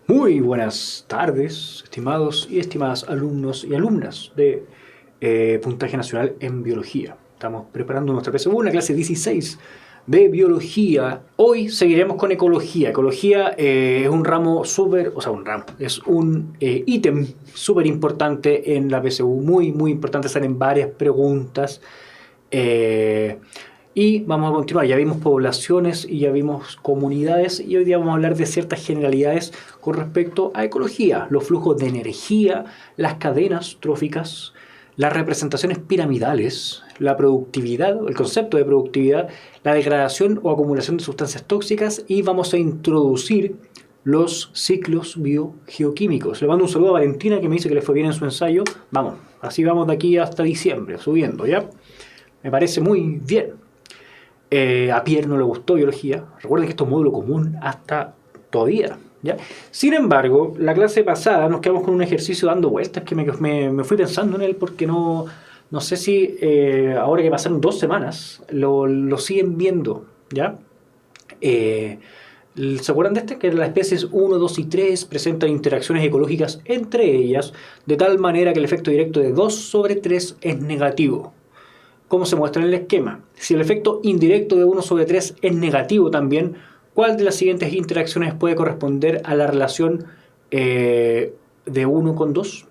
Muy buenas tardes, estimados y estimadas alumnos y alumnas de Puntaje Nacional en Biología. Estamos preparando nuestra PSU, una clase 16 de Biología. Hoy seguiremos con Ecología. Ecología es un ramo súper, o sea, un ramo, es un ítem súper importante en la PSU, muy importante, salen varias preguntas. Y vamos a continuar, ya vimos poblaciones y ya vimos comunidades y hoy día vamos a hablar de ciertas generalidades con respecto a ecología, los flujos de energía, las cadenas tróficas, las representaciones piramidales, la productividad, el concepto de productividad, la degradación o acumulación de sustancias tóxicas y vamos a introducir los ciclos biogeoquímicos. Le mando un saludo a Valentina que me dice que le fue bien en su ensayo. Vamos, así vamos de aquí hasta diciembre, subiendo, ¿ya? Me parece muy bien. A Pierre no le gustó biología. Recuerden que esto es módulo común hasta todavía, ¿ya? Sin embargo, la clase pasada nos quedamos con un ejercicio dando vueltas que me fui pensando en él porque no sé si ahora que pasaron 2 semanas lo siguen viendo, ¿ya? ¿Se acuerdan de este? Que las especies 1, 2 y 3 presentan interacciones ecológicas entre ellas de tal manera que el efecto directo de 2 sobre 3 es negativo. ¿Cómo se muestra en el esquema? Si el efecto indirecto de 1 sobre 3 es negativo también, ¿cuál de las siguientes interacciones puede corresponder a la relación de 1 con 2?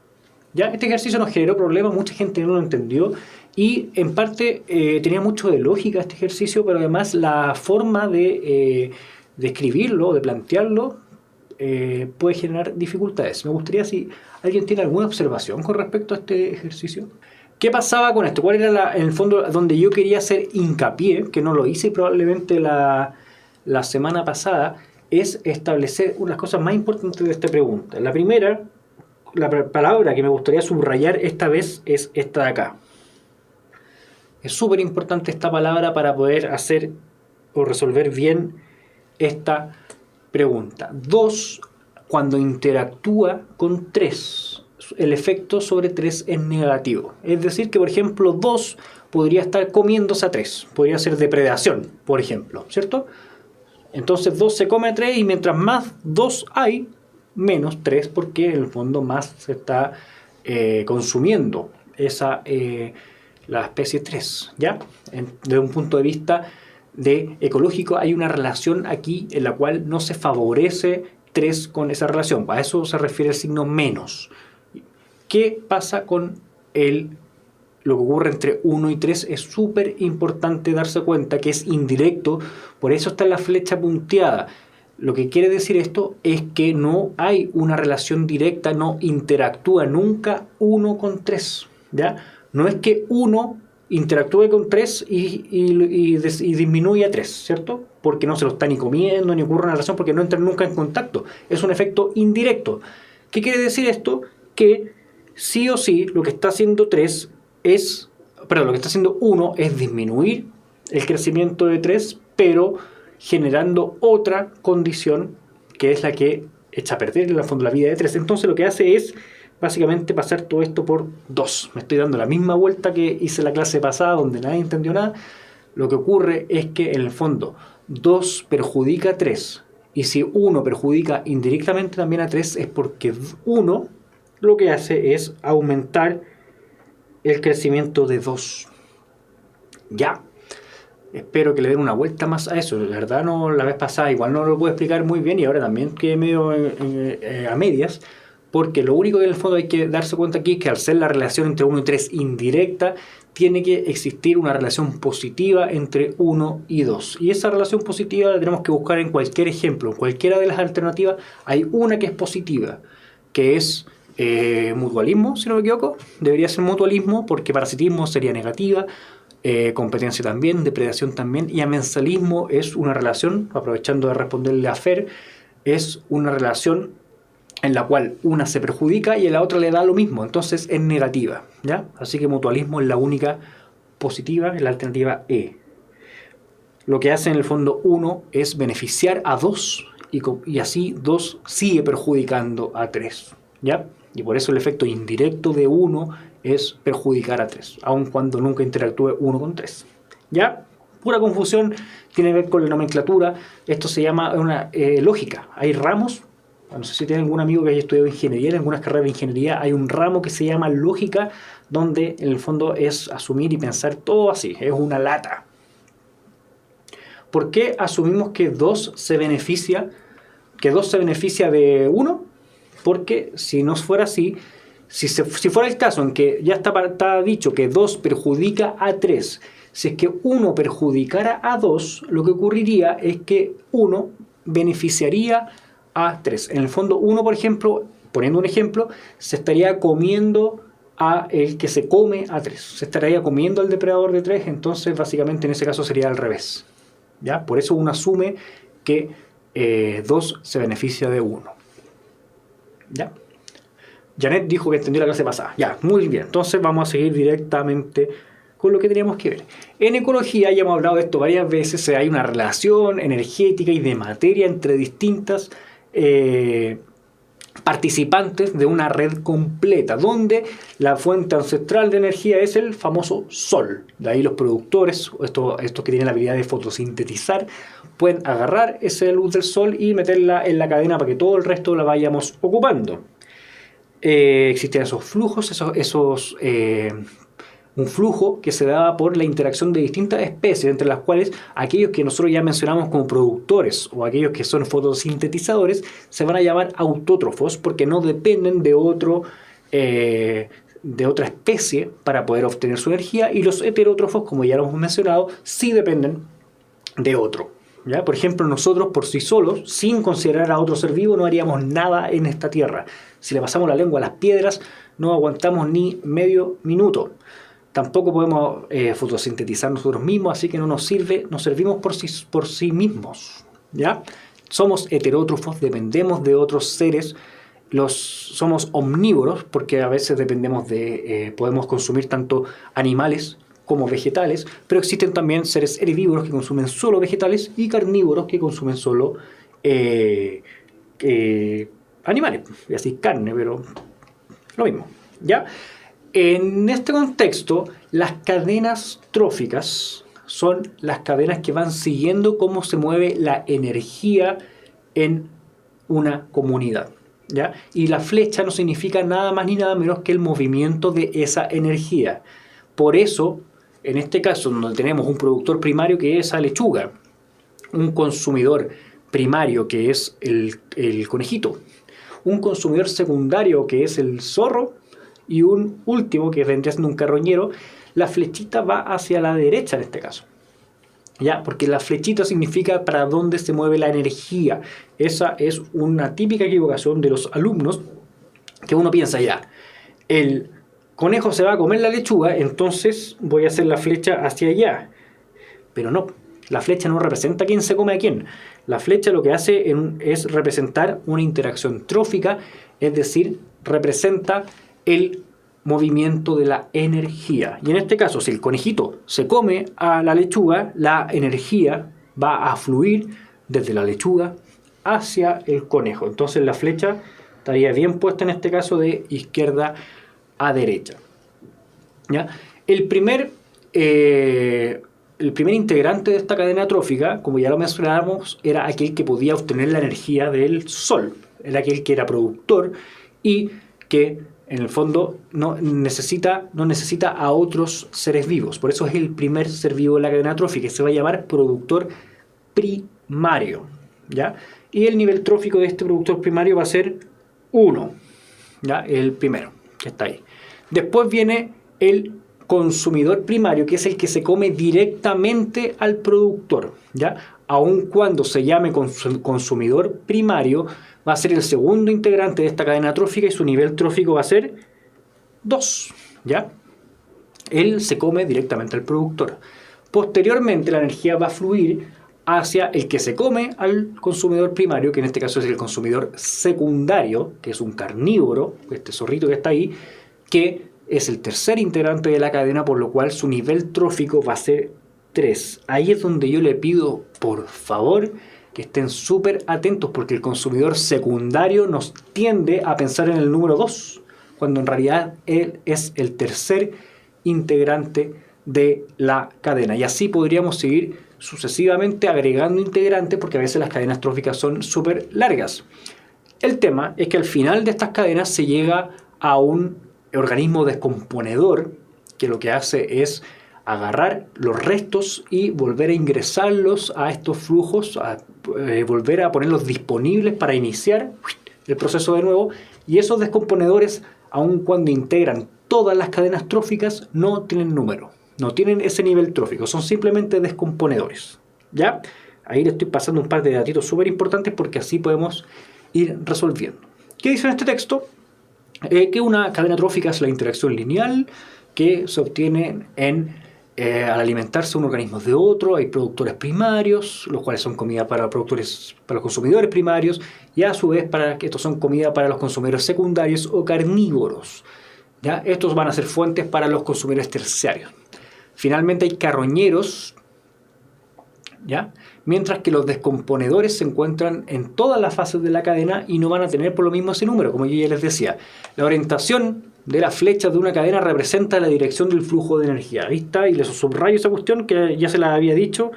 ¿Ya? Este ejercicio nos generó problemas, mucha gente no lo entendió y en parte tenía mucho de lógica este ejercicio, pero además la forma de escribirlo, de plantearlo, puede generar dificultades. Me gustaría si alguien tiene alguna observación con respecto a este ejercicio. ¿Qué pasaba con esto? ¿Cuál era en el fondo donde yo quería hacer hincapié, que no lo hice probablemente la semana pasada, es establecer unas cosas más importantes de esta pregunta? La primera, la palabra que me gustaría subrayar esta vez es esta de acá. Es súper importante esta palabra para poder hacer o resolver bien esta pregunta. 2, cuando interactúa con 3. El efecto sobre 3 es negativo. Es decir que, por ejemplo, 2 podría estar comiéndose a 3. Podría ser depredación, por ejemplo, ¿cierto? Entonces 2 se come a 3 y mientras más 2 hay, menos 3 porque en el fondo más se está consumiendo la especie 3, ¿ya? Desde un punto de vista de ecológico hay una relación aquí en la cual no se favorece 3 con esa relación. A eso se refiere el signo menos. ¿Qué pasa con lo que ocurre entre 1 y 3? Es súper importante darse cuenta que es indirecto, por eso está la flecha punteada. Lo que quiere decir esto es que no hay una relación directa, no interactúa nunca 1 con 3, ¿ya? No es que 1 interactúe con 3 y disminuye a 3, ¿cierto? Porque no se lo está ni comiendo, ni ocurre una relación, porque no entran nunca en contacto. Es un efecto indirecto. ¿Qué quiere decir esto? Que sí o sí lo que está haciendo 3 lo que está haciendo 1 es disminuir el crecimiento de 3, pero generando otra condición que es la que echa a perder en el fondo la vida de 3. Entonces lo que hace es básicamente pasar todo esto por 2. Me estoy dando la misma vuelta que hice la clase pasada donde nadie entendió nada. Lo que ocurre es que en el fondo 2 perjudica a 3. Y si 1 perjudica indirectamente también a 3 es porque 1 lo que hace es aumentar el crecimiento de 2. Ya. Espero que le den una vuelta más a eso. De verdad, no, la vez pasada igual no lo puedo explicar muy bien y ahora también quedé medio a medias. Porque lo único que en el fondo hay que darse cuenta aquí es que al ser la relación entre 1 y 3 indirecta, tiene que existir una relación positiva entre 1 y 2. Y esa relación positiva la tenemos que buscar en cualquier ejemplo. En cualquiera de las alternativas hay una que es positiva, que es mutualismo, si no me equivoco. Debería ser mutualismo porque parasitismo sería negativa, competencia también, depredación también, y amensalismo es una relación, aprovechando de responderle a Fer, es una relación en la cual una se perjudica y a la otra le da lo mismo, entonces es negativa, ¿ya? Así que mutualismo es la única positiva, es la alternativa E. Lo que hace en el fondo 1 es beneficiar a 2 y así 2 sigue perjudicando a 3, ¿ya? Y por eso el efecto indirecto de 1 es perjudicar a 3, aun cuando nunca interactúe 1 con 3, ¿ya? Pura confusión, tiene que ver con la nomenclatura. Esto se llama una lógica. Hay ramos No sé si tiene algún amigo que haya estudiado ingeniería. En algunas carreras de ingeniería hay un ramo que se llama lógica, donde en el fondo es asumir y pensar todo así. Es una lata. ¿Por qué asumimos que 2 se beneficia de 1? Porque si no fuera así, si fuera el caso en que ya está dicho que 2 perjudica a 3, si es que 1 perjudicara a 2, lo que ocurriría es que 1 beneficiaría a 3. En el fondo, 1, por ejemplo, poniendo un ejemplo, se estaría comiendo a el que se come a 3. Se estaría comiendo al depredador de 3, entonces básicamente en ese caso sería al revés. ¿Ya? Por eso uno asume que 2 se beneficia de 1. ¿Ya? Janet dijo que entendió la clase pasada. Ya, muy bien. Entonces vamos a seguir directamente con lo que teníamos que ver. En ecología, ya hemos hablado de esto varias veces, hay una relación energética y de materia entre distintas participantes de una red completa, donde la fuente ancestral de energía es el famoso sol. De ahí los productores, estos que tienen la habilidad de fotosintetizar, pueden agarrar esa luz del sol y meterla en la cadena para que todo el resto la vayamos ocupando. Existen esos flujos, un flujo que se da por la interacción de distintas especies, entre las cuales aquellos que nosotros ya mencionamos como productores o aquellos que son fotosintetizadores se van a llamar autótrofos porque no dependen de otra especie para poder obtener su energía, y los heterótrofos, como ya lo hemos mencionado, sí dependen de otro. ¿Ya? Por ejemplo, nosotros por sí solos, sin considerar a otro ser vivo, no haríamos nada en esta tierra. Si le pasamos la lengua a las piedras, no aguantamos ni medio minuto. Tampoco podemos fotosintetizar nosotros mismos, así que no nos servimos por sí mismos. ¿Ya? Somos heterótrofos, dependemos de otros seres. Somos omnívoros porque a veces podemos consumir tanto animales como vegetales, pero existen también seres herbívoros que consumen solo vegetales y carnívoros que consumen solo animales, y así carne, pero lo mismo, ¿ya? En este contexto, las cadenas tróficas son las cadenas que van siguiendo cómo se mueve la energía en una comunidad, ¿ya? Y la flecha no significa nada más ni nada menos que el movimiento de esa energía. Por eso, en este caso, donde tenemos un productor primario que es la lechuga, un consumidor primario que es el conejito, un consumidor secundario que es el zorro, y un último que vendría siendo un carroñero, la flechita va hacia la derecha en este caso. ¿Ya? Porque la flechita significa para dónde se mueve la energía. Esa es una típica equivocación de los alumnos, que uno piensa ya, el conejo se va a comer la lechuga, entonces voy a hacer la flecha hacia allá. Pero no, la flecha no representa quién se come a quién. La flecha lo que hace es representar una interacción trófica, es decir, representa el movimiento de la energía. Y en este caso, si el conejito se come a la lechuga, la energía va a fluir desde la lechuga hacia el conejo. Entonces la flecha estaría bien puesta en este caso de izquierda a derecha. ¿Ya? El primer integrante de esta cadena trófica, como ya lo mencionábamos, era aquel que podía obtener la energía del sol. Era aquel que era productor y que en el fondo no necesita a otros seres vivos. Por eso es el primer ser vivo de la cadena trófica, que se va a llamar productor primario, ¿ya? Y el nivel trófico de este productor primario va a ser 1, ¿ya? El primero, que está ahí. Después viene el consumidor primario, que es el que se come directamente al productor, ¿ya? Aun cuando se llame consumidor primario, va a ser el segundo integrante de esta cadena trófica y su nivel trófico va a ser 2, ¿ya? Él se come directamente al productor. Posteriormente, la energía va a fluir hacia el que se come al consumidor primario, que en este caso es el consumidor secundario, que es un carnívoro, este zorrito que está ahí, que es el tercer integrante de la cadena, por lo cual su nivel trófico va a ser 3. Ahí es donde yo le pido, por favor, que estén súper atentos, porque el consumidor secundario nos tiende a pensar en el número 2, cuando en realidad él es el tercer integrante de la cadena. Y así podríamos seguir sucesivamente agregando integrantes, porque a veces las cadenas tróficas son súper largas. El tema es que al final de estas cadenas se llega a un organismo descomponedor que lo que hace es agarrar los restos y volver a ingresarlos a estos flujos, volver a ponerlos disponibles para iniciar el proceso de nuevo. Y esos descomponedores, aun cuando integran todas las cadenas tróficas, no tienen número, no tienen ese nivel trófico, son simplemente descomponedores. ¿Ya? Ahí le estoy pasando un par de datitos súper importantes porque así podemos ir resolviendo. ¿Qué dice en este texto? Que una cadena trófica es la interacción lineal que se obtiene al alimentarse un organismo de otro. Hay productores primarios, los cuales son comida para los consumidores primarios, y a su vez estos son comida para los consumidores secundarios o carnívoros. ¿Ya? Estos van a ser fuentes para los consumidores terciarios. Finalmente hay carroñeros, ¿ya? Mientras que los descomponedores se encuentran en todas las fases de la cadena y no van a tener por lo mismo ese número, como yo ya les decía. La orientación de las flechas de una cadena representa la dirección del flujo de energía. Ahí está, y les subrayo esa cuestión que ya se la había dicho,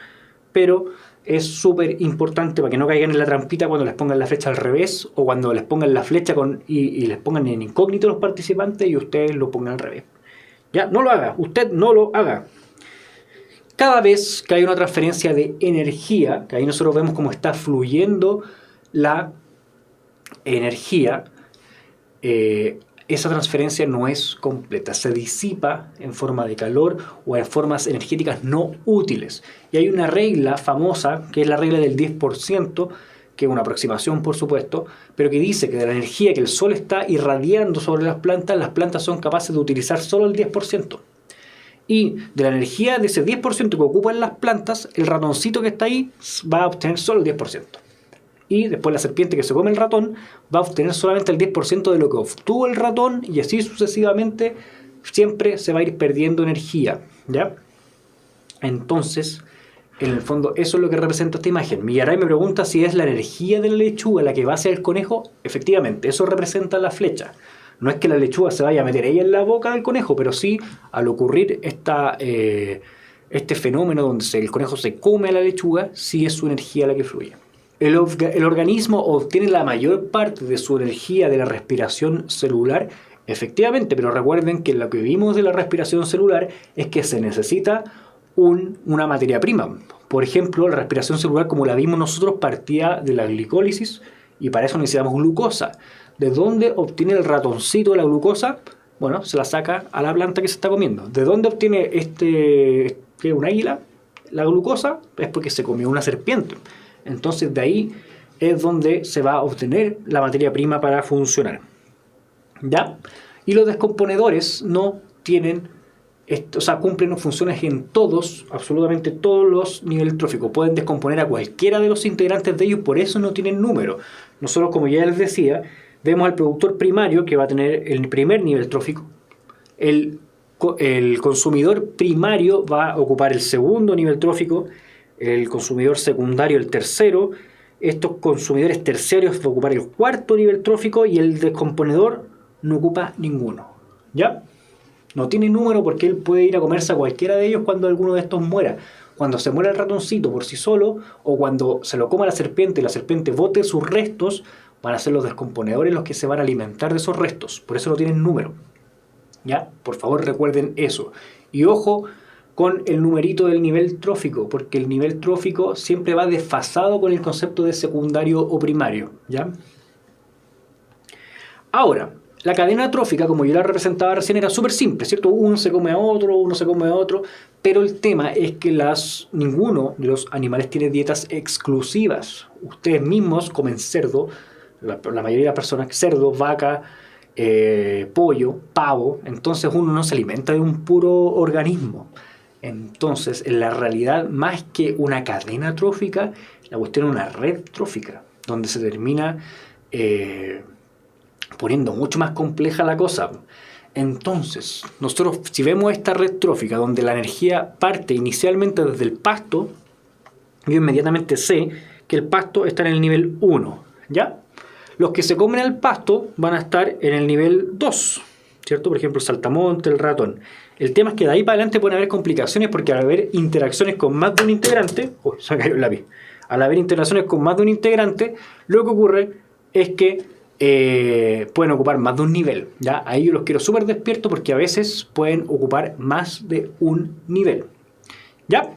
pero es súper importante para que no caigan en la trampita cuando les pongan la flecha al revés o cuando les pongan la flecha y les pongan en incógnito los participantes y ustedes lo pongan al revés. Ya, no lo haga, usted no lo haga. Cada vez que hay una transferencia de energía, que ahí nosotros vemos cómo está fluyendo la energía, esa transferencia no es completa, se disipa en forma de calor o en formas energéticas no útiles. Y hay una regla famosa, que es la regla del 10%, que es una aproximación por supuesto, pero que dice que de la energía que el sol está irradiando sobre las plantas son capaces de utilizar solo el 10%. Y de la energía de ese 10% que ocupan las plantas, el ratoncito que está ahí va a obtener solo el 10%. Y después la serpiente que se come el ratón va a obtener solamente el 10% de lo que obtuvo el ratón, y así sucesivamente siempre se va a ir perdiendo energía, ¿ya? Entonces, en el fondo, eso es lo que representa esta imagen. Millaray me pregunta si es la energía de la lechuga la que va hacia el conejo. Efectivamente, eso representa la flecha. No es que la lechuga se vaya a meter ella en la boca del conejo, pero sí, al ocurrir este fenómeno donde el conejo se come a la lechuga, sí es su energía la que fluye. El organismo obtiene la mayor parte de su energía de la respiración celular, efectivamente, pero recuerden que lo que vimos de la respiración celular es que se necesita una materia prima. Por ejemplo, la respiración celular, como la vimos nosotros, partía de la glicólisis y para eso necesitamos glucosa. ¿De dónde obtiene el ratoncito la glucosa? Bueno, se la saca a la planta que se está comiendo. ¿De dónde obtiene un águila la glucosa? Es porque se comió una serpiente. Entonces de ahí es donde se va a obtener la materia prima para funcionar. ¿Ya? Y los descomponedores no tienen, cumplen funciones en absolutamente todos los niveles tróficos. Pueden descomponer a cualquiera de los integrantes de ellos, por eso no tienen número. Nosotros, como ya les decía, vemos al productor primario que va a tener el primer nivel trófico. El consumidor primario va a ocupar el segundo nivel trófico, el consumidor secundario el tercero, estos consumidores terciarios van a ocupar el cuarto nivel trófico y el descomponedor no ocupa ninguno. ¿Ya? No tiene número porque él puede ir a comerse a cualquiera de ellos cuando alguno de estos muera. Cuando se muera el ratoncito por sí solo o cuando se lo coma la serpiente y la serpiente bote sus restos, van a ser los descomponedores los que se van a alimentar de esos restos. Por eso no tienen número. ¿Ya? Por favor recuerden eso. Y ojo con el numerito del nivel trófico, porque el nivel trófico siempre va desfasado con el concepto de secundario o primario. ¿Ya? Ahora, la cadena trófica, como yo la representaba recién, era súper simple, ¿cierto? Uno se come a otro, pero el tema es que ninguno de los animales tiene dietas exclusivas. Ustedes mismos comen cerdo, la mayoría de las personas, cerdo, vaca, pollo, pavo, entonces uno no se alimenta de un puro organismo. Entonces, en la realidad, más que una cadena trófica, la cuestión es una red trófica, donde se termina poniendo mucho más compleja la cosa. Entonces, nosotros si vemos esta red trófica, donde la energía parte inicialmente desde el pasto, yo inmediatamente sé que el pasto está en el nivel 1, ¿ya? Los que se comen el pasto van a estar en el nivel 2, ¿cierto? Por ejemplo, el saltamonte, el ratón. El tema es que de ahí para adelante pueden haber complicaciones porque al haber interacciones con más de un integrante, se me cayó el lápiz. Al haber interacciones con más de un integrante, lo que ocurre es que pueden ocupar más de un nivel. ¿Ya? Ahí yo los quiero súper despierto porque a veces pueden ocupar más de un nivel. ¿Ya?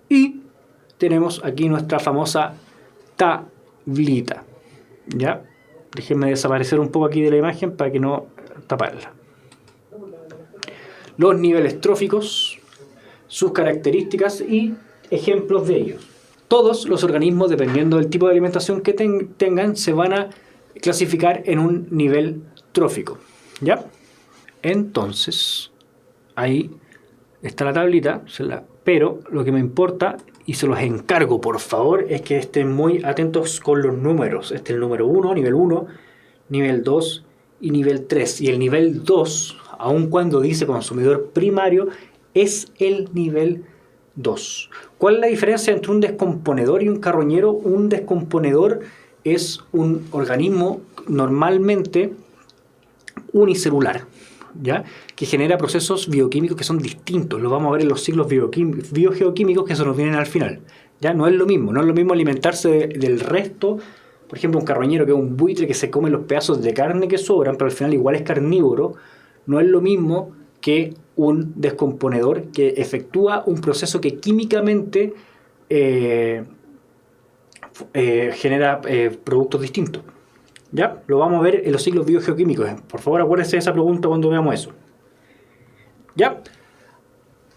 Y tenemos aquí nuestra famosa tablita. ¿Ya? Déjenme desaparecer un poco aquí de la imagen para que no taparla. Los niveles tróficos, sus características y ejemplos de ellos. Todos los organismos, dependiendo del tipo de alimentación que tengan, se van a clasificar en un nivel trófico. ¿Ya? Entonces, ahí está la tablita, pero lo que me importa, y se los encargo por favor, es que estén muy atentos con los números. Este es el número 1, nivel 2 y nivel 3. Y el nivel 2, aun cuando dice consumidor primario, es el nivel 2. ¿Cuál es la diferencia entre un descomponedor y un carroñero? Un descomponedor es un organismo normalmente unicelular, ¿ya? Que genera procesos bioquímicos que son distintos. Lo vamos a ver en los ciclos biogeoquímicos que se nos vienen al final. ¿Ya? No es lo mismo alimentarse del resto. Por ejemplo, un carroñero que es un buitre que se come los pedazos de carne que sobran, pero al final igual es carnívoro. No es lo mismo que un descomponedor que efectúa un proceso que químicamente genera productos distintos. ¿Ya? Lo vamos a ver en los ciclos biogeoquímicos. Por favor, acuérdense de esa pregunta cuando veamos eso. ¿Ya?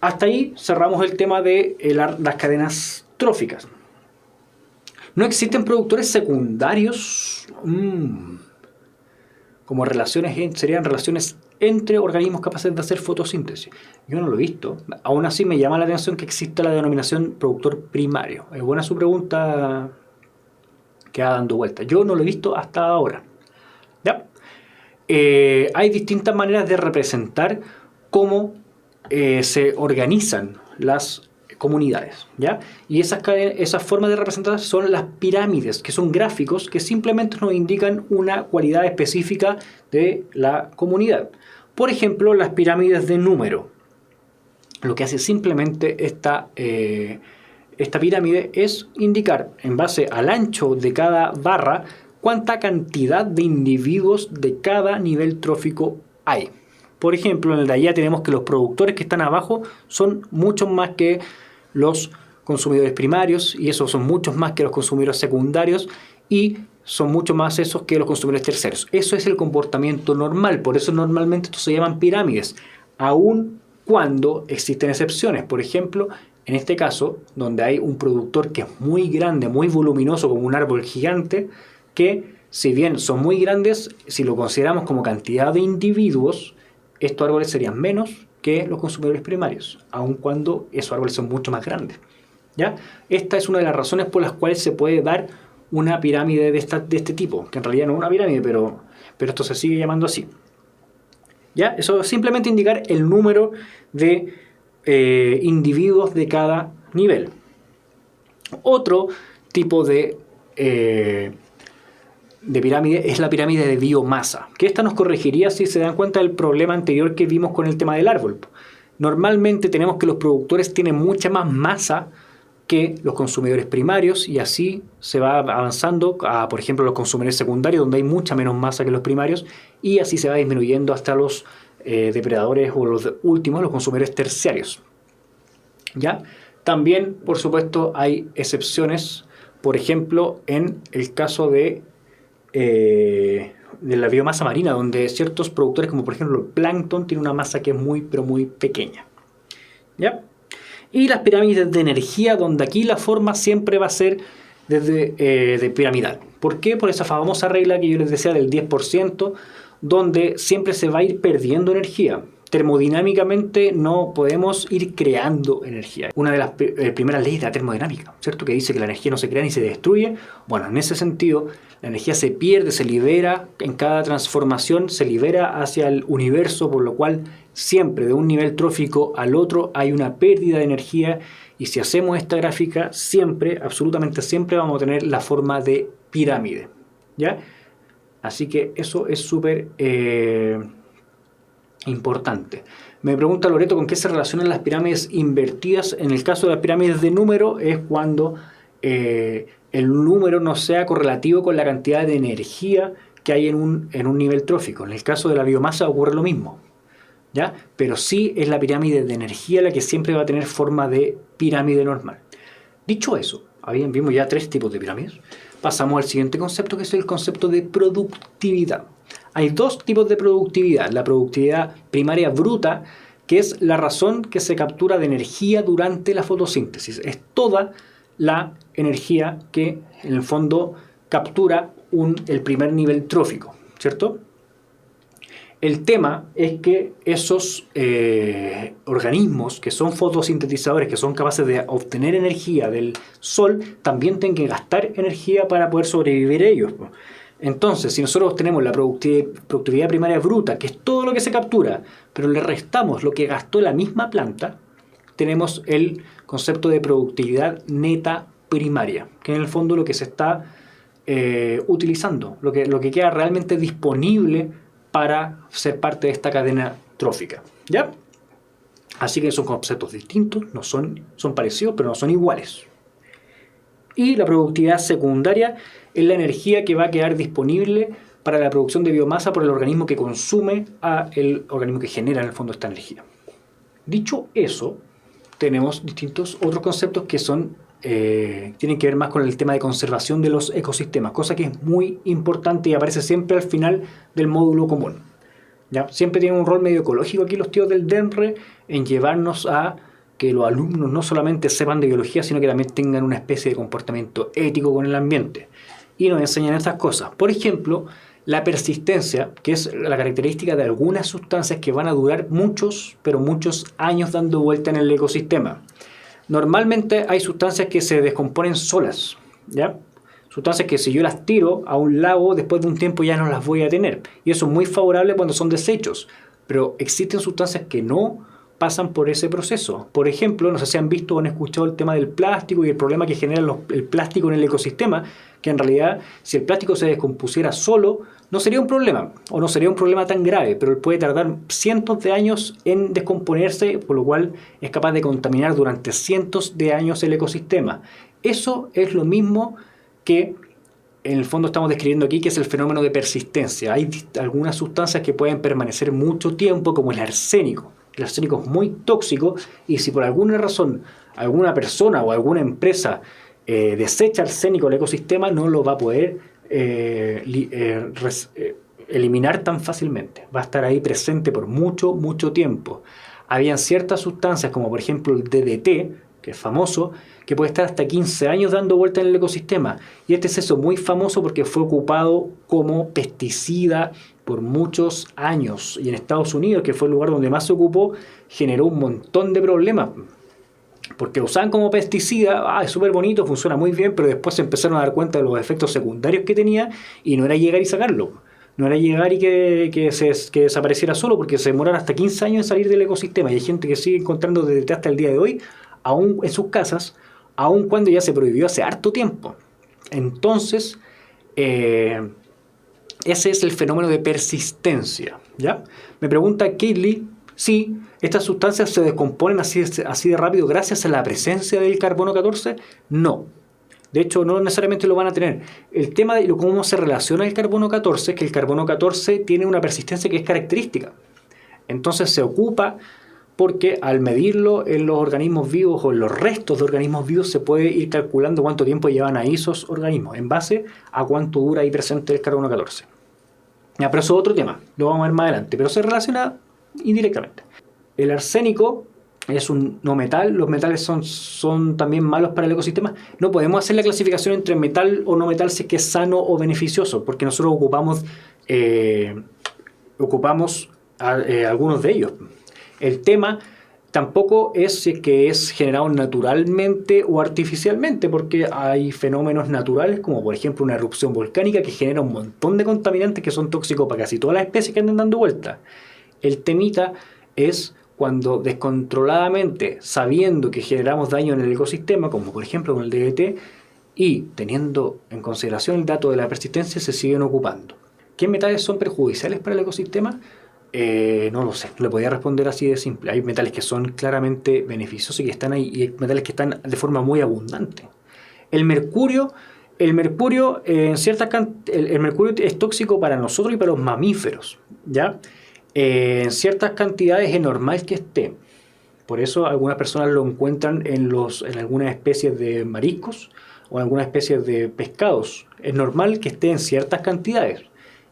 Hasta ahí cerramos el tema de las cadenas tróficas. ¿No existen productores secundarios? Como serían relaciones entre organismos capaces de hacer fotosíntesis. Yo no lo he visto. Aún así me llama la atención que exista la denominación productor primario. Es buena su pregunta que va dando vuelta. Yo no lo he visto hasta ahora. ¿Ya? Hay distintas maneras de representar cómo se organizan las comunidades, ¿ya? Y esas formas de representar son las pirámides, que son gráficos que simplemente nos indican una cualidad específica de la comunidad. Por ejemplo, las pirámides de número. Lo que hace simplemente esta pirámide es indicar, en base al ancho de cada barra, cuánta cantidad de individuos de cada nivel trófico hay. Por ejemplo, en el de allá tenemos que los productores que están abajo son muchos más que los consumidores primarios, y esos son muchos más que los consumidores secundarios, y son mucho más esos que los consumidores terceros. Eso es el comportamiento normal, por eso normalmente estos se llaman pirámides, aun cuando existen excepciones. Por ejemplo, en este caso, donde hay un productor que es muy grande, muy voluminoso, como un árbol gigante, que si bien son muy grandes, si lo consideramos como cantidad de individuos, estos árboles serían menos que los consumidores primarios, aun cuando esos árboles son mucho más grandes. ¿Ya? Esta es una de las razones por las cuales se puede dar una pirámide de este tipo, que en realidad no es una pirámide, pero esto se sigue llamando así. ¿Ya? Eso es simplemente indicar el número de individuos de cada nivel. Otro tipo de pirámide es la pirámide de biomasa, que esta nos corregiría si se dan cuenta del problema anterior que vimos con el tema del árbol. Normalmente tenemos que los productores tienen mucha más masa que los consumidores primarios, y así se va avanzando a, por ejemplo, los consumidores secundarios, donde hay mucha menos masa que los primarios, y así se va disminuyendo hasta los depredadores o los últimos, los consumidores terciarios. ¿Ya? También, por supuesto, hay excepciones, por ejemplo, en el caso de la biomasa marina, donde ciertos productores, como por ejemplo el plancton, tienen una masa que es muy, pero muy pequeña. ¿Ya? Y las pirámides de energía, donde aquí la forma siempre va a ser de piramidal. ¿Por qué? Por esa famosa regla que yo les decía del 10%, donde siempre se va a ir perdiendo energía. Termodinámicamente no podemos ir creando energía. Una de las primeras leyes de la termodinámica, ¿cierto? Que dice que la energía no se crea ni se destruye. Bueno, en ese sentido, la energía se pierde, se libera, en cada transformación se libera hacia el universo, por lo cual siempre de un nivel trófico al otro hay una pérdida de energía, y si hacemos esta gráfica, siempre, absolutamente siempre, vamos a tener la forma de pirámide, ¿ya? Así que eso es súper importante. Me pregunta Loreto con qué se relacionan las pirámides invertidas. En el caso de las pirámides de número es cuando el número no sea correlativo con la cantidad de energía que hay en un nivel trófico. En el caso de la biomasa ocurre lo mismo, ¿ya? Pero sí es la pirámide de energía la que siempre va a tener forma de pirámide normal. Dicho eso, vimos ya 3 tipos de pirámides. Pasamos al siguiente concepto, que es el concepto de productividad. Hay 2 tipos de productividad. La productividad primaria bruta, que es la razón que se captura de energía durante la fotosíntesis. Es toda la energía que en el fondo captura el primer nivel trófico, ¿cierto? El tema es que esos organismos que son fotosintetizadores, que son capaces de obtener energía del sol, también tienen que gastar energía para poder sobrevivir ellos. Entonces, si nosotros tenemos la productividad primaria bruta, que es todo lo que se captura, pero le restamos lo que gastó la misma planta, tenemos el concepto de productividad neta primaria, que en el fondo lo que se está utilizando, lo que queda realmente disponible para ser parte de esta cadena trófica, ¿ya? Así que son conceptos distintos, son parecidos, pero no son iguales. Y la productividad secundaria es la energía que va a quedar disponible para la producción de biomasa por el organismo que consume al organismo que genera en el fondo esta energía. Dicho eso, tenemos distintos otros conceptos que tienen que ver más con el tema de conservación de los ecosistemas, cosa que es muy importante y aparece siempre al final del módulo común, ¿ya? Siempre tienen un rol medio ecológico aquí los tíos del DENRE en llevarnos a que los alumnos no solamente sepan de biología, sino que también tengan una especie de comportamiento ético con el ambiente. Y nos enseñan estas cosas. Por ejemplo, la persistencia, que es la característica de algunas sustancias que van a durar muchos, pero muchos años dando vuelta en el ecosistema. Normalmente hay sustancias que se descomponen solas, ¿ya? Sustancias que si yo las tiro a un lago, después de un tiempo ya no las voy a tener. Y eso es muy favorable cuando son desechos. Pero existen sustancias que no pasan por ese proceso. Por ejemplo, no sé si han visto o han escuchado el tema del plástico y el problema que genera el plástico en el ecosistema, que en realidad si el plástico se descompusiera solo, no sería un problema, o no sería un problema tan grave, pero él puede tardar cientos de años en descomponerse, por lo cual es capaz de contaminar durante cientos de años el ecosistema. Eso es lo mismo que en el fondo estamos describiendo aquí, que es el fenómeno de persistencia. Hay algunas sustancias que pueden permanecer mucho tiempo, como el arsénico. El arsénico es muy tóxico y si por alguna razón alguna persona o alguna empresa desecha arsénico del ecosistema, no lo va a poder eliminar tan fácilmente. Va a estar ahí presente por mucho, mucho tiempo. Habían ciertas sustancias, como por ejemplo el DDT, que es famoso, que puede estar hasta 15 años dando vuelta en el ecosistema. Y este es eso muy famoso porque fue ocupado como pesticida por muchos años. Y en Estados Unidos, que fue el lugar donde más se ocupó, generó un montón de problemas. Porque lo usaban como pesticida, es súper bonito, funciona muy bien, pero después se empezaron a dar cuenta de los efectos secundarios que tenía y no era llegar y sacarlo. No era llegar y que desapareciera solo, porque se demoraron hasta 15 años en salir del ecosistema. Y hay gente que sigue encontrando DDT hasta el día de hoy, aún en sus casas, aún cuando ya se prohibió hace harto tiempo. Entonces, ese es el fenómeno de persistencia, ¿ya? Me pregunta Kaylee si estas sustancias se descomponen así de rápido gracias a la presencia del carbono 14. No. De hecho, no necesariamente lo van a tener. El tema de cómo se relaciona el carbono 14 es que el carbono 14 tiene una persistencia que es característica. Entonces se ocupa porque al medirlo en los organismos vivos o en los restos de organismos vivos se puede ir calculando cuánto tiempo llevan ahí esos organismos en base a cuánto dura ahí presente el carbono 14. Ya, pero eso es otro tema, lo vamos a ver más adelante, pero se relaciona indirectamente. El arsénico es un no metal, los metales son también malos para el ecosistema. No podemos hacer la clasificación entre metal o no metal si es que es sano o beneficioso, porque nosotros ocupamos algunos de ellos. El tema tampoco es si es que es generado naturalmente o artificialmente, porque hay fenómenos naturales como por ejemplo una erupción volcánica que genera un montón de contaminantes que son tóxicos para casi todas las especies que andan dando vuelta. El temita es cuando descontroladamente, sabiendo que generamos daño en el ecosistema, como por ejemplo con el DDT, y teniendo en consideración el dato de la persistencia, se siguen ocupando. ¿Qué metales son perjudiciales para el ecosistema? No lo sé, no le podía responder así de simple. Hay metales que son claramente beneficiosos y que están ahí, y hay metales que están de forma muy abundante. El mercurio, el mercurio, el mercurio es tóxico para nosotros y para los mamíferos, ¿ya? En ciertas cantidades es normal que esté. Por eso algunas personas lo encuentran en algunas especies de mariscos o en algunas especies de pescados. Es normal que esté en ciertas cantidades,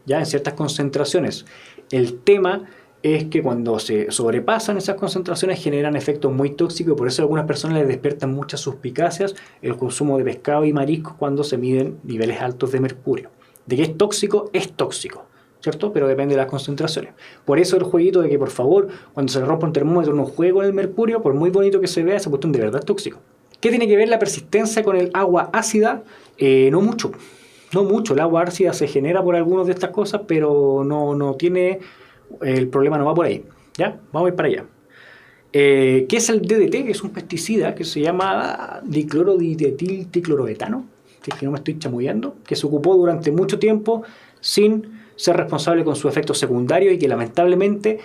ya en ciertas concentraciones. El tema es que cuando se sobrepasan esas concentraciones generan efectos muy tóxicos y por eso a algunas personas les despiertan muchas suspicacias el consumo de pescado y mariscos cuando se miden niveles altos de mercurio. ¿De qué es tóxico? Es tóxico, ¿cierto? Pero depende de las concentraciones. Por eso el jueguito de que, por favor, cuando se le rompa un termómetro no juegue con el mercurio, por muy bonito que se vea, esa cuestión de verdad es tóxico. ¿Qué tiene que ver la persistencia con el agua ácida? No mucho. No mucho. El agua ácida se genera por algunas de estas cosas, pero no tiene... El problema no va por ahí. ¿Ya? Vamos a ir para allá. ¿Qué es el DDT? Que es un pesticida que se llama diclorodimetiltricloroetano, si es que no me estoy chamullando, que se ocupó durante mucho tiempo sin ser responsable con sus efectos secundarios y que lamentablemente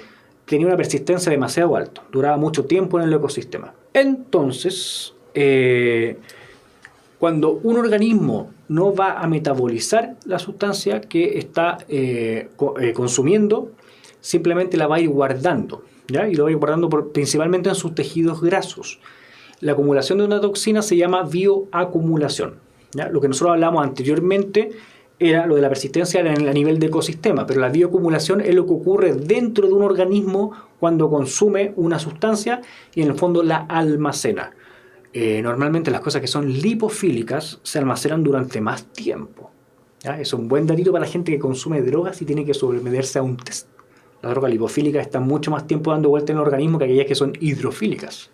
tenía una persistencia demasiado alta. Duraba mucho tiempo en el ecosistema. Entonces, cuando un organismo no va a metabolizar la sustancia que está consumiendo, simplemente la va a ir guardando, ¿ya? Y lo va a ir guardando principalmente en sus tejidos grasos. La acumulación de una toxina se llama bioacumulación, ¿ya? Lo que nosotros hablamos anteriormente era lo de la persistencia a nivel de ecosistema, pero la bioacumulación es lo que ocurre dentro de un organismo cuando consume una sustancia y en el fondo la almacena. Normalmente las cosas que son lipofílicas se almacenan durante más tiempo, ¿ya? Es un buen datito para la gente que consume drogas y tiene que someterse a un test. Las drogas lipofílicas están mucho más tiempo dando vuelta en el organismo que aquellas que son hidrofílicas,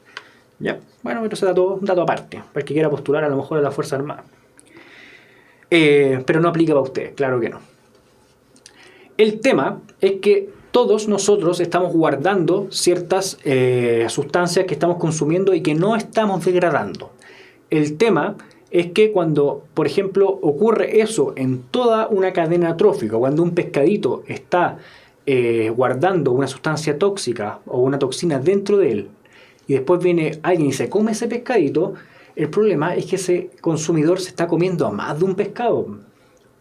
¿ya? Bueno, pero ese un dato aparte, para el que quiera postular a lo mejor a la Fuerza Armada. Pero no aplica para ustedes, claro que no. El tema es que todos nosotros estamos guardando ciertas sustancias que estamos consumiendo y que no estamos degradando. El tema es que cuando, por ejemplo, ocurre eso en toda una cadena trófica, cuando un pescadito está guardando una sustancia tóxica o una toxina dentro de él y después viene alguien y se come ese pescadito, el problema es que ese consumidor se está comiendo a más de un pescado.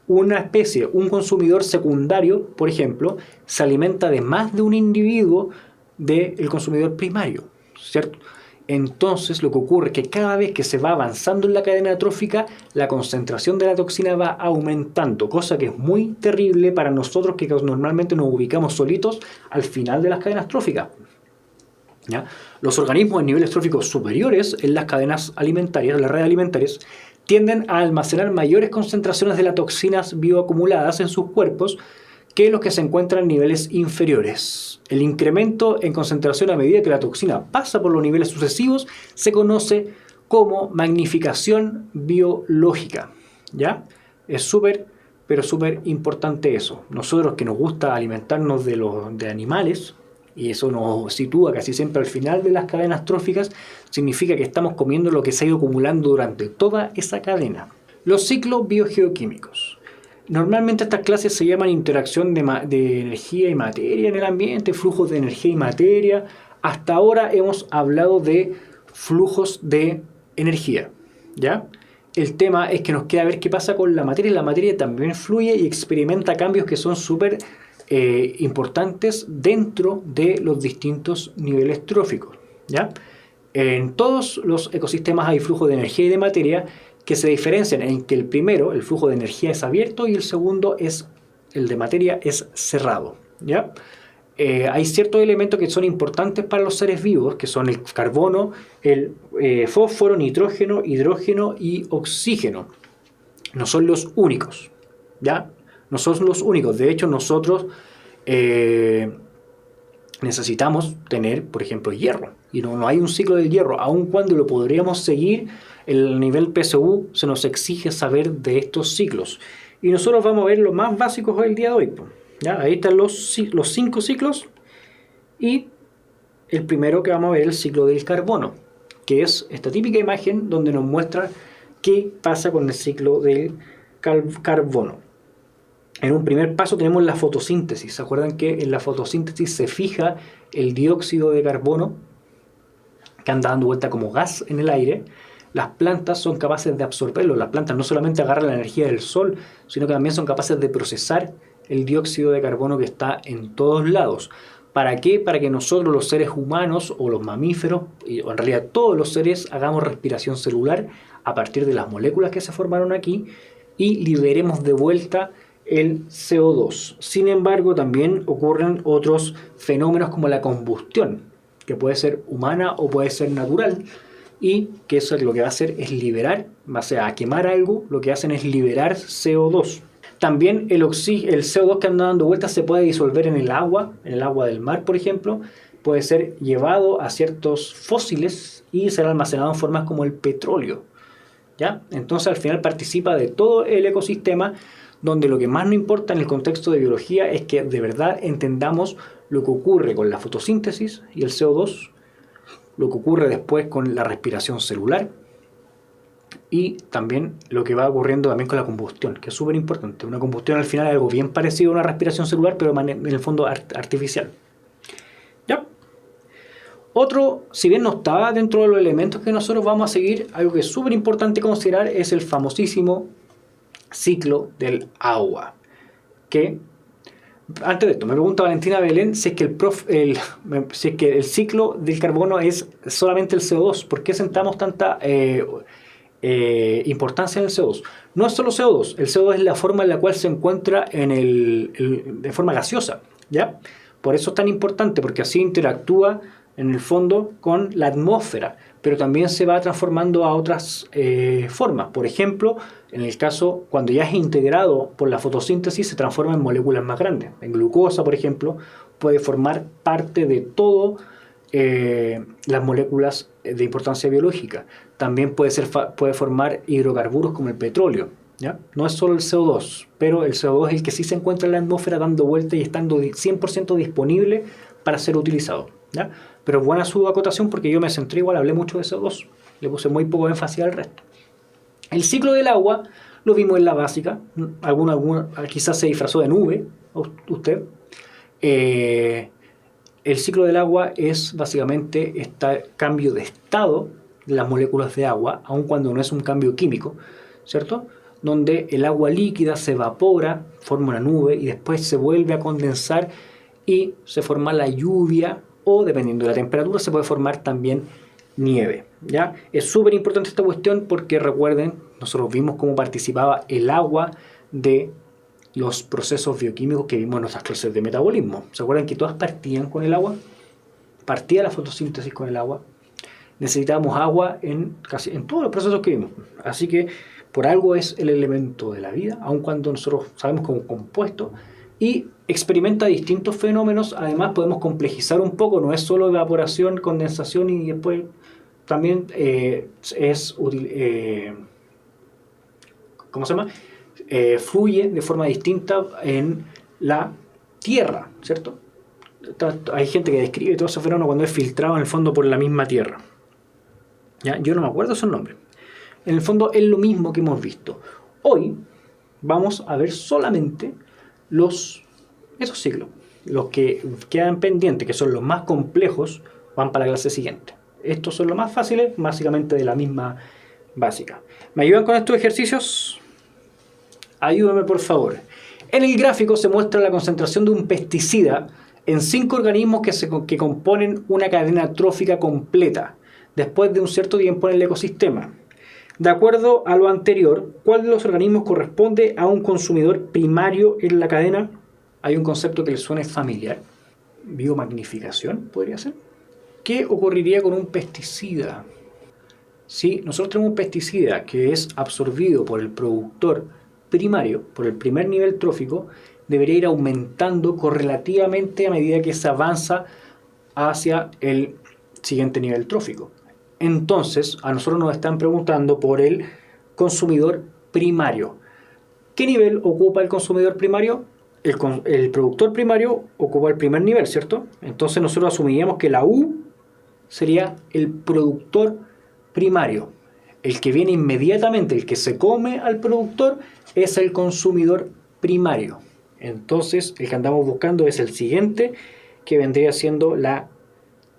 Una especie, un consumidor secundario, por ejemplo, se alimenta de más de un individuo del consumidor primario, ¿cierto? Entonces lo que ocurre es que cada vez que se va avanzando en la cadena trófica, la concentración de la toxina va aumentando, cosa que es muy terrible para nosotros que normalmente nos ubicamos solitos al final de las cadenas tróficas, ¿ya? Los organismos en niveles tróficos superiores en las cadenas alimentarias, en las redes alimentarias, tienden a almacenar mayores concentraciones de las toxinas bioacumuladas en sus cuerpos que los que se encuentran en niveles inferiores. El incremento en concentración a medida que la toxina pasa por los niveles sucesivos se conoce como magnificación biológica, ¿ya? Es súper, pero súper importante eso. Nosotros que nos gusta alimentarnos de animales, y eso nos sitúa casi siempre al final de las cadenas tróficas, significa que estamos comiendo lo que se ha ido acumulando durante toda esa cadena. Los ciclos biogeoquímicos. Normalmente estas clases se llaman interacción de energía y materia en el ambiente, flujos de energía y materia. Hasta ahora hemos hablado de flujos de energía, ¿ya? El tema es que nos queda ver qué pasa con la materia. La materia también fluye y experimenta cambios que son súper importantes dentro de los distintos niveles tróficos, ¿ya? En todos los ecosistemas hay flujo de energía y de materia que se diferencian en que el primero, el flujo de energía, es abierto y el segundo, el de materia, es cerrado, ¿ya? Hay ciertos elementos que son importantes para los seres vivos, que son el carbono, el fósforo, nitrógeno, hidrógeno y oxígeno. No son los únicos, ¿ya? No son los únicos. De hecho, nosotros necesitamos tener, por ejemplo, hierro. Y no hay un ciclo del hierro. Aun cuando lo podríamos seguir, el nivel PSU se nos exige saber de estos ciclos. Y nosotros vamos a ver los más básicos el día de hoy, ¿ya? Ahí están los 5 ciclos. Y el primero que vamos a ver es el ciclo del carbono, que es esta típica imagen donde nos muestra qué pasa con el ciclo del carbono. En un primer paso tenemos la fotosíntesis. ¿Se acuerdan que en la fotosíntesis se fija el dióxido de carbono que anda dando vuelta como gas en el aire? las plantas son capaces de absorberlo. Las plantas no solamente agarran la energía del sol, sino que también son capaces de procesar el dióxido de carbono que está en todos lados. ¿Para qué? Para que nosotros los seres humanos o los mamíferos, o en realidad todos los seres, hagamos respiración celular a partir de las moléculas que se formaron aquí y liberemos de vuelta el CO2. Sin embargo, también ocurren otros fenómenos como la combustión, que puede ser humana o puede ser natural, y que eso lo que va a hacer es liberar, o sea, a quemar algo, lo que hacen es liberar CO2. También el CO2 que anda dando vueltas se puede disolver en el agua del mar, por ejemplo, puede ser llevado a ciertos fósiles y ser almacenado en formas como el petróleo, ¿ya? Entonces al final participa de todo el ecosistema, donde lo que más nos importa en el contexto de biología es que de verdad entendamos lo que ocurre con la fotosíntesis y el CO2, lo que ocurre después con la respiración celular y también lo que va ocurriendo también con la combustión, que es súper importante. Una combustión al final es algo bien parecido a una respiración celular, pero en el fondo artificial. ¿Ya? Otro, si bien no estaba dentro de los elementos que nosotros vamos a seguir, algo que es súper importante considerar es el famosísimo ciclo del agua. Que, antes de esto, me pregunta Valentina Belén si es que el ciclo del carbono es solamente el CO2. ¿Por qué sentamos tanta importancia en el CO2? No es solo CO2, el CO2 es la forma en la cual se encuentra de forma gaseosa, ¿ya? Por eso es tan importante, porque así interactúa en el fondo con la atmósfera, pero también se va transformando a otras formas. Por ejemplo, en el caso cuando ya es integrado por la fotosíntesis, se transforma en moléculas más grandes. En glucosa, por ejemplo, puede formar parte de todo las moléculas de importancia biológica. También puede formar hidrocarburos como el petróleo, ¿ya? No es solo el CO2, pero el CO2 es el que sí se encuentra en la atmósfera dando vuelta y estando 100% disponible para ser utilizado, ¿ya? Pero buena su acotación, porque yo me centré igual, hablé mucho de CO2, le puse muy poco énfasis al resto. El ciclo del agua lo vimos en la básica, quizás se disfrazó de nube usted. El ciclo del agua es básicamente este cambio de estado de las moléculas de agua, aun cuando no es un cambio químico, ¿cierto? Donde el agua líquida se evapora, forma una nube y después se vuelve a condensar y se forma la lluvia, o dependiendo de la temperatura se puede formar también nieve, ¿ya? Es súper importante esta cuestión porque recuerden, nosotros vimos cómo participaba el agua de los procesos bioquímicos que vimos en nuestras clases de metabolismo. ¿Se acuerdan que todas partían con el agua? Partía la fotosíntesis con el agua. Necesitábamos agua en todos los procesos que vimos. Así que por algo es el elemento de la vida, aun cuando nosotros sabemos como compuesto, y experimenta distintos fenómenos. Además podemos complejizar un poco, no es solo evaporación, condensación y después también ¿cómo se llama? Fluye de forma distinta en la Tierra, ¿cierto? Hay gente que describe todo ese fenómeno cuando es filtrado en el fondo por la misma Tierra, ¿ya? Yo no me acuerdo esos nombres. En el fondo es lo mismo que hemos visto. Hoy vamos a ver solamente esos ciclos. Los que quedan pendientes, que son los más complejos, van para la clase siguiente. Estos son los más fáciles, básicamente de la misma básica. ¿Me ayudan con estos ejercicios? Ayúdame por favor. En el gráfico se muestra la concentración de un pesticida en 5 organismos que componen una cadena trófica completa después de un cierto tiempo en el ecosistema. De acuerdo a lo anterior, ¿cuál de los organismos corresponde a un consumidor primario en la cadena? Hay un concepto que les suene familiar. Biomagnificación, podría ser. ¿Qué ocurriría con un pesticida? Si nosotros tenemos un pesticida que es absorbido por el productor primario, por el primer nivel trófico, debería ir aumentando correlativamente a medida que se avanza hacia el siguiente nivel trófico. Entonces, a nosotros nos están preguntando por el consumidor primario. ¿Qué nivel ocupa el consumidor primario? El productor primario ocupa el primer nivel, ¿cierto? Entonces nosotros asumiríamos que la U sería el productor primario. El que viene inmediatamente, el que se come al productor, es el consumidor primario. Entonces, el que andamos buscando es el siguiente, que vendría siendo la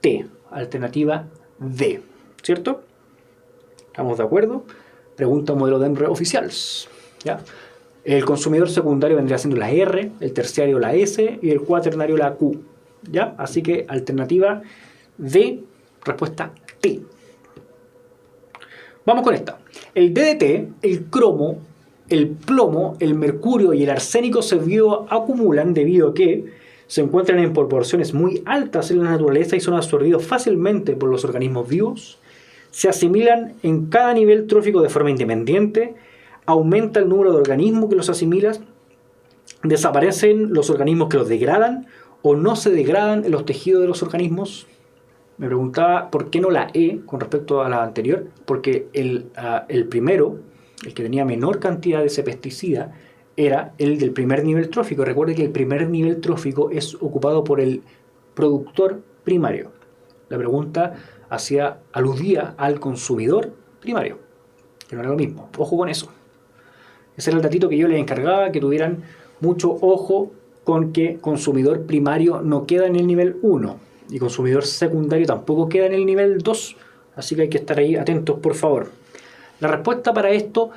T, alternativa D, ¿cierto? ¿Estamos de acuerdo? Pregunta modelo de EMRE oficiales. ¿Ya? El consumidor secundario vendría siendo la R, el terciario la S y el cuaternario la Q. ¿Ya? Así que alternativa D, respuesta T. Vamos con esta. El DDT, el cromo, el plomo, el mercurio y el arsénico se bioacumulan debido a que se encuentran en proporciones muy altas en la naturaleza y son absorbidos fácilmente por los organismos vivos. Se asimilan en cada nivel trófico de forma independiente. Aumenta el número de organismos que los asimilan. Desaparecen los organismos que los degradan o no se degradan en los tejidos de los organismos. Me preguntaba por qué no la E con respecto a la anterior, porque el primero, el que tenía menor cantidad de ese pesticida, era el del primer nivel trófico. Recuerde que el primer nivel trófico es ocupado por el productor primario. La pregunta aludía al consumidor primario, que no era lo mismo. Ojo con eso. Ese era el datito que yo les encargaba, que tuvieran mucho ojo con que consumidor primario no queda en el nivel 1 y consumidor secundario tampoco queda en el nivel 2. Así que hay que estar ahí atentos, por favor. La respuesta para esto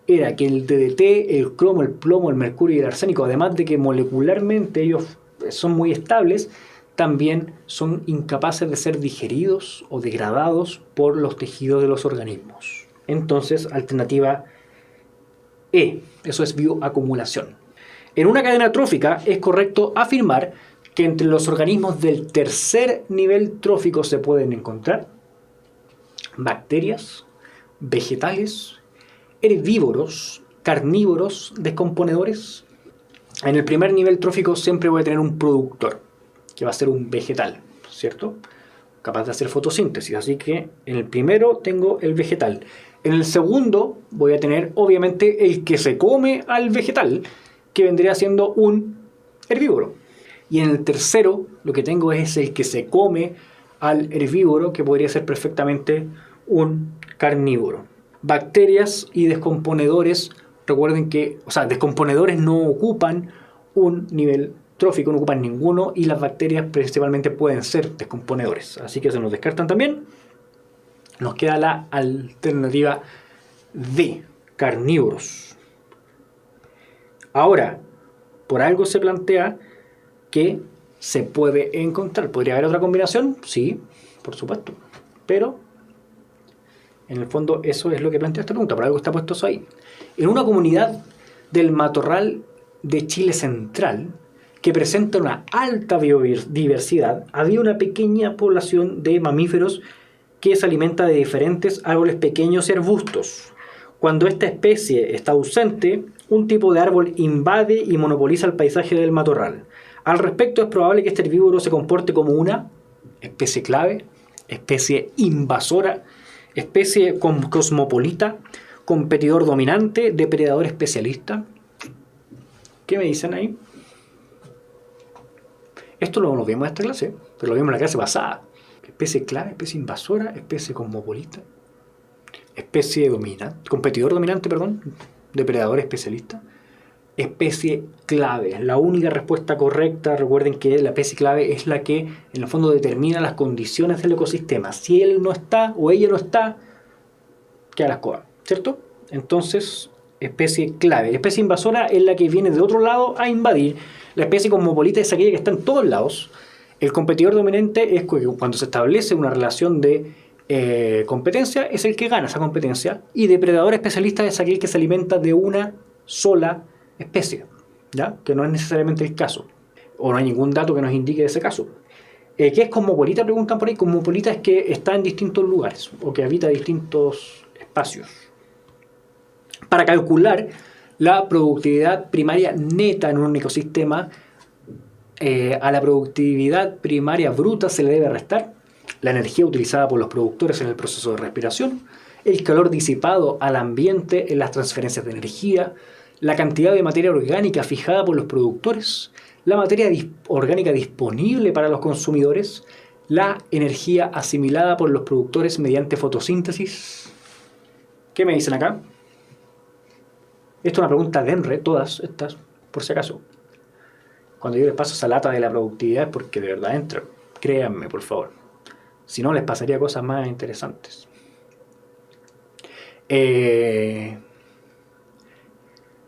era que el DDT, el cromo, el plomo, el mercurio y el arsénico, además de que molecularmente ellos son muy estables, también son incapaces de ser digeridos o degradados por los tejidos de los organismos. Entonces, alternativa E, eso es bioacumulación. En una cadena trófica es correcto afirmar que entre los organismos del tercer nivel trófico se pueden encontrar bacterias, vegetales, herbívoros, carnívoros, descomponedores. En el primer nivel trófico siempre voy a tener un productor, que va a ser un vegetal, ¿cierto? Capaz de hacer fotosíntesis, así que en el primero tengo el vegetal. En el segundo voy a tener, obviamente, el que se come al vegetal, que vendría siendo un herbívoro. Y en el tercero lo que tengo es el que se come al herbívoro, que podría ser perfectamente un carnívoro. Bacterias y descomponedores, recuerden que, descomponedores no ocupan un nivel trófico, no ocupan ninguno, y las bacterias principalmente pueden ser descomponedores, así que se nos descartan también. Nos queda la alternativa D, carnívoros. Ahora, por algo se plantea que se puede encontrar. ¿Podría haber otra combinación? Sí, por supuesto, pero en el fondo eso es lo que plantea esta pregunta, por algo está puesto eso ahí. En una comunidad del matorral de Chile Central, que presenta una alta biodiversidad, había una pequeña población de mamíferos que se alimenta de diferentes árboles pequeños y arbustos. Cuando esta especie está ausente, un tipo de árbol invade y monopoliza el paisaje del matorral. Al respecto, es probable que este herbívoro se comporte como una especie clave, especie invasora, especie cosmopolita, competidor dominante, depredador especialista. ¿Qué me dicen ahí? Esto lo vimos en esta clase, pero lo vimos en la clase pasada. Especie clave, especie invasora, especie cosmopolita, especie dominante, competidor dominante, depredador especialista, especie clave. La única respuesta correcta, recuerden que la especie clave es la que en el fondo determina las condiciones del ecosistema. Si él no está o ella no está, queda la escoba, ¿cierto? Entonces, especie clave. La especie invasora es la que viene de otro lado a invadir. La especie cosmopolita es aquella que está en todos lados. El competidor dominante es cuando se establece una relación de competencia, es el que gana esa competencia. Y depredador especialista es aquel que se alimenta de una sola especie, ¿ya? Que no es necesariamente el caso, o no hay ningún dato que nos indique ese caso. ¿Qué es cosmopolita? Preguntan por ahí. Cosmopolita es que está en distintos lugares o que habita distintos espacios. Para calcular la productividad primaria neta en un ecosistema, a la productividad primaria bruta se le debe restar la energía utilizada por los productores en el proceso de respiración, el calor disipado al ambiente en las transferencias de energía, la cantidad de materia orgánica fijada por los productores, la materia orgánica disponible para los consumidores, la energía asimilada por los productores mediante fotosíntesis. ¿Qué me dicen acá? Esto es una pregunta de EMRE, todas estas, por si acaso. Cuando yo les paso esa lata de la productividad es porque de verdad entra. Créanme, por favor. Si no, les pasaría cosas más interesantes.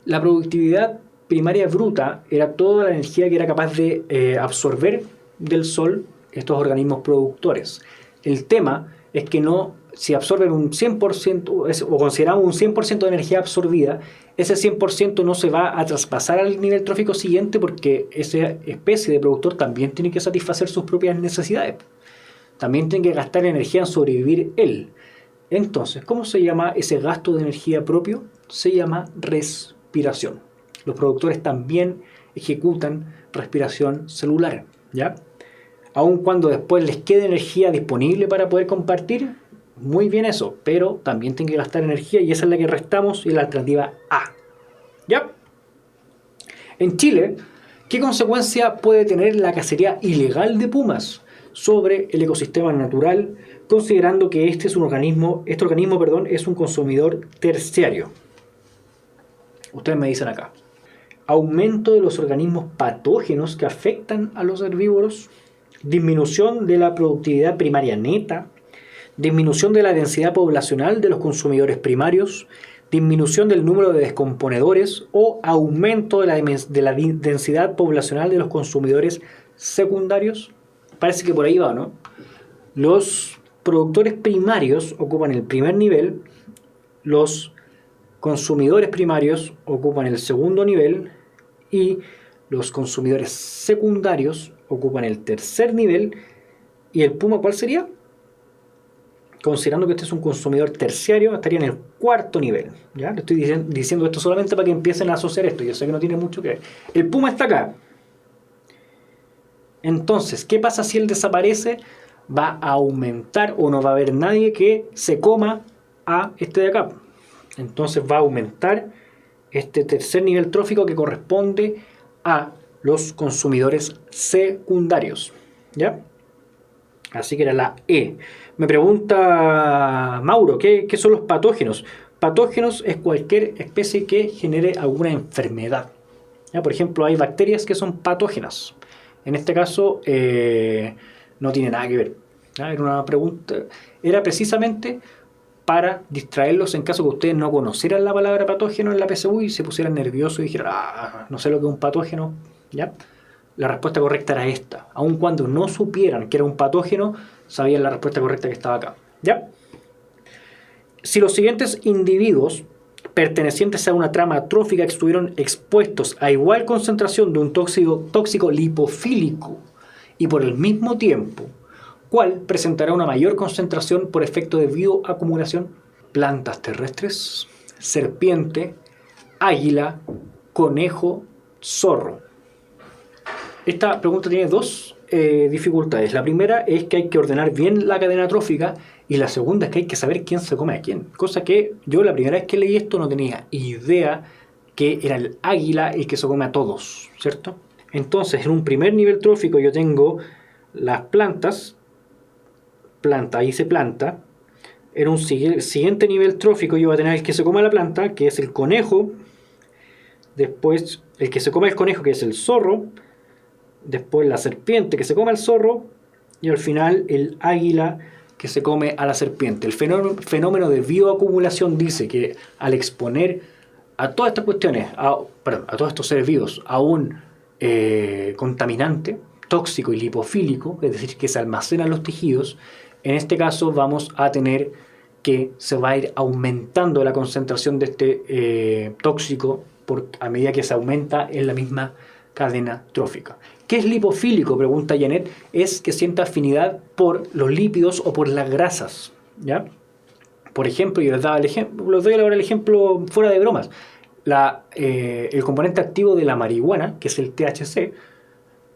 La productividad primaria bruta era toda la energía que era capaz de absorber del sol estos organismos productores. El tema es que no, si absorben un 100% o consideramos un 100% de energía absorbida, ese 100% no se va a traspasar al nivel trófico siguiente porque esa especie de productor también tiene que satisfacer sus propias necesidades. También tiene que gastar energía en sobrevivir él. Entonces, ¿cómo se llama ese gasto de energía propio? Se llama respiración. Los productores también ejecutan respiración celular, ¿ya? Aun cuando después les quede energía disponible para poder compartir, muy bien eso, pero también tienen que gastar energía y esa es la que restamos y la alternativa A. ¿Ya? En Chile, ¿qué consecuencia puede tener la cacería ilegal de pumas sobre el ecosistema natural, considerando que este organismo es un consumidor terciario? Ustedes me dicen acá. Aumento de los organismos patógenos que afectan a los herbívoros, disminución de la productividad primaria neta, disminución de la densidad poblacional de los consumidores primarios, disminución del número de descomponedores o aumento de la densidad poblacional de los consumidores secundarios. Parece que por ahí va, ¿no? Los productores primarios ocupan el primer nivel, los consumidores primarios ocupan el segundo nivel y los consumidores secundarios ocupan el tercer nivel. ¿Y el puma cuál sería? Considerando que este es un consumidor terciario, estaría en el cuarto nivel. ¿Ya? Le estoy diciendo esto solamente para que empiecen a asociar esto. Yo sé que no tiene mucho que ver. El puma está acá. Entonces, ¿qué pasa si él desaparece? Va a aumentar o no va a haber nadie que se coma a este de acá. Entonces va a aumentar este tercer nivel trófico que corresponde a los consumidores secundarios. ¿Ya? Así que era la E. Me pregunta Mauro, ¿qué son los patógenos? Patógenos es cualquier especie que genere alguna enfermedad. ¿Ya? Por ejemplo, hay bacterias que son patógenas. En este caso, no tiene nada que ver. ¿Ya? Era una pregunta, era precisamente para distraerlos en caso que ustedes no conocieran la palabra patógeno en la PSU y se pusieran nerviosos y dijeran, no sé lo que es un patógeno. ¿Ya? La respuesta correcta era esta. Aun cuando no supieran que era un patógeno, sabían la respuesta correcta que estaba acá. ¿Ya? Si los siguientes individuos pertenecientes a una trama trófica estuvieron expuestos a igual concentración de un tóxico lipofílico y por el mismo tiempo, ¿cuál presentará una mayor concentración por efecto de bioacumulación? Plantas terrestres, serpiente, águila, conejo, zorro. Esta pregunta tiene dos dificultades. La primera es que hay que ordenar bien la cadena trófica y la segunda es que hay que saber quién se come a quién. Cosa que yo la primera vez que leí esto no tenía idea que era el águila el que se come a todos, ¿cierto? Entonces, en un primer nivel trófico yo tengo las plantas, planta, ahí se planta. En un siguiente nivel trófico yo voy a tener el que se come a la planta, que es el conejo. Después, el que se come el conejo, que es el zorro. Después la serpiente que se come al zorro y al final el águila que se come a la serpiente. El fenómeno de bioacumulación dice que al exponer a todas estas cuestiones, a todos estos seres vivos a un contaminante tóxico y lipofílico, es decir, que se almacena en los tejidos, en este caso vamos a tener que se va a ir aumentando la concentración de este tóxico a medida que se aumenta en la misma cadena trófica. ¿Qué es lipofílico? Pregunta Janet. Es que sienta afinidad por los lípidos o por las grasas. ¿Ya? Por ejemplo, yo les doy ahora el ejemplo fuera de bromas. El componente activo de la marihuana, que es el THC,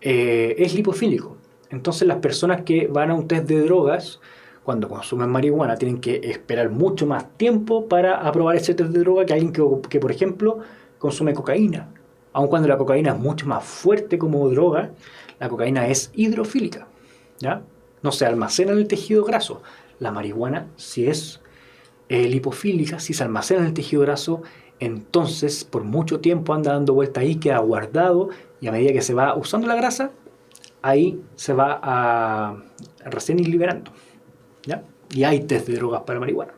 es lipofílico. Entonces las personas que van a un test de drogas, cuando consumen marihuana, tienen que esperar mucho más tiempo para aprobar ese test de droga que alguien que por ejemplo, consume cocaína. Aun cuando la cocaína es mucho más fuerte como droga, la cocaína es hidrofílica, ¿ya? No se almacena en el tejido graso. La marihuana, si es lipofílica, si se almacena en el tejido graso, entonces por mucho tiempo anda dando vuelta ahí, queda guardado, y a medida que se va usando la grasa, ahí se va a recién ir liberando, ¿ya? Y hay test de drogas para marihuana.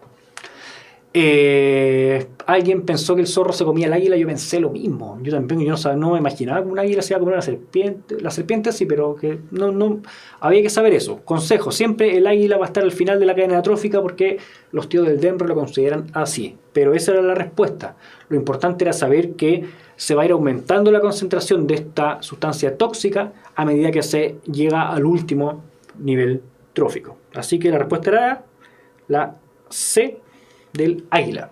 Alguien pensó que el zorro se comía el águila, yo pensé lo mismo. Yo también, no me imaginaba que un águila se iba a comer una serpiente. La serpiente sí, pero que no había que saber eso. Consejo, siempre el águila va a estar al final de la cadena trófica porque los tíos del DEMRE lo consideran así. Pero esa era la respuesta. Lo importante era saber que se va a ir aumentando la concentración de esta sustancia tóxica a medida que se llega al último nivel trófico. Así que la respuesta era la C del águila.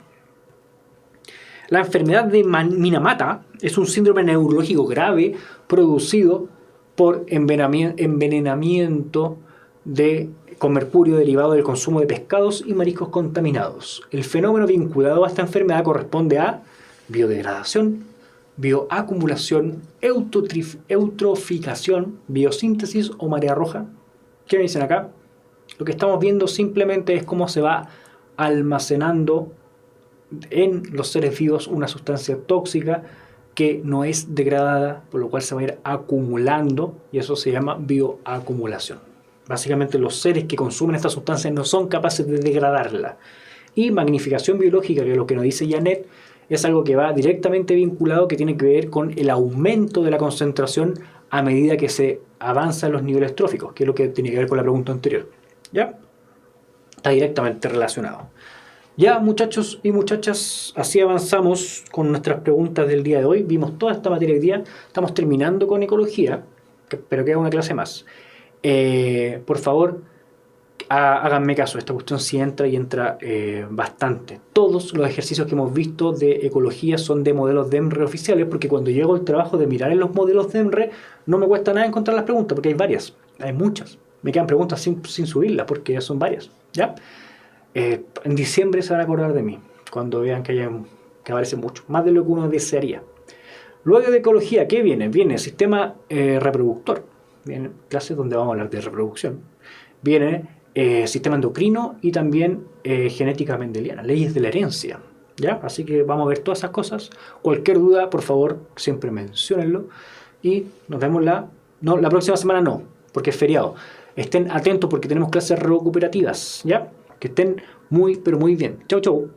La enfermedad de Minamata es un síndrome neurológico grave producido por envenenamiento con mercurio derivado del consumo de pescados y mariscos contaminados. El fenómeno vinculado a esta enfermedad corresponde a biodegradación, bioacumulación, eutroficación, biosíntesis o marea roja. ¿Qué me dicen acá? Lo que estamos viendo simplemente es cómo se va almacenando en los seres vivos una sustancia tóxica que no es degradada, por lo cual se va a ir acumulando, y eso se llama bioacumulación. Básicamente los seres que consumen esta sustancia no son capaces de degradarla. Y magnificación biológica, que es lo que nos dice Janet, es algo que va directamente vinculado, que tiene que ver con el aumento de la concentración a medida que se avanza en los niveles tróficos, que es lo que tiene que ver con la pregunta anterior. ¿Ya? Está directamente relacionado. Ya, muchachos y muchachas, así avanzamos con nuestras preguntas del día de hoy. Vimos toda esta materia hoy día. Estamos terminando con ecología, pero queda una clase más. Por favor, háganme caso. Esta cuestión sí entra y entra bastante. Todos los ejercicios que hemos visto de ecología son de modelos DEMRE oficiales, porque cuando llego al trabajo de mirar en los modelos DEMRE, no me cuesta nada encontrar las preguntas, porque hay varias, hay muchas. Me quedan preguntas sin subirlas, porque son varias. ¿Ya? En diciembre se van a acordar de mí, cuando vean que aparece mucho, más de lo que uno desearía. Luego de ecología, ¿qué viene? Viene sistema reproductor, vienen clases donde vamos a hablar de reproducción, viene sistema endocrino y también genética mendeliana, leyes de la herencia, ¿ya? Así que vamos a ver todas esas cosas. Cualquier duda, por favor, siempre menciónenlo, y nos vemos la próxima semana no, porque es feriado. Estén atentos porque tenemos clases recuperativas, ¿ya? Que estén muy, pero muy bien. Chau, chau.